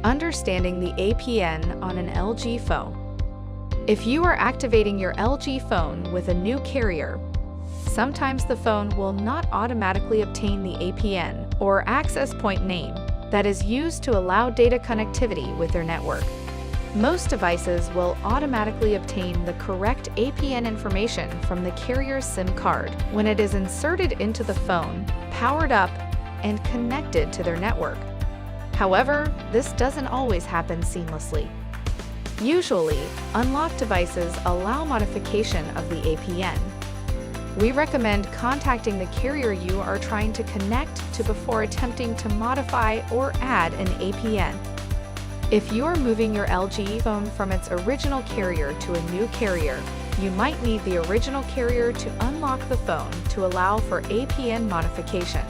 Understanding the APN on an LG phone. If you are activating your LG phone with a new carrier, sometimes the phone will not automatically obtain the APN or access point name that is used to allow data connectivity with their network. Most devices will automatically obtain the correct APN information from the carrier's SIM card when it is inserted into the phone, powered up, and connected to their network. However, this doesn't always happen seamlessly. Usually, unlocked devices allow modification of the APN. We recommend contacting the carrier you are trying to connect to before attempting to modify or add an APN. If you are moving your LG phone from its original carrier to a new carrier, you might need the original carrier to unlock the phone to allow for APN modification.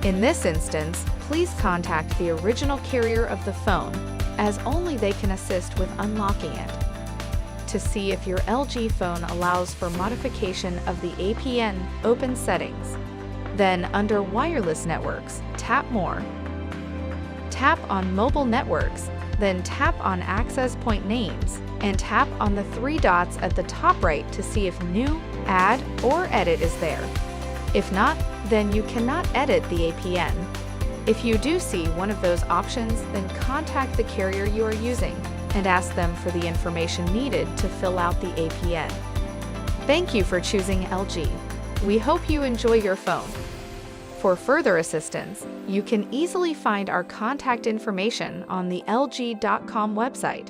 In this instance, please contact the original carrier of the phone, as only they can assist with unlocking it. To see if your LG phone allows for modification of the APN, open Settings. Then under Wireless Networks, tap More. Tap on Mobile Networks, then tap on Access Point Names, and tap on the three dots at the top right to see if New, Add, or Edit is there. If not, then you cannot edit the APN. If you do see one of those options, then contact the carrier you are using and ask them for the information needed to fill out the APN. Thank you for choosing LG. We hope you enjoy your phone. For further assistance, you can easily find our contact information on the LG.com website.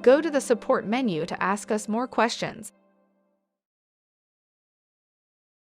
Go to the support menu to ask us more questions.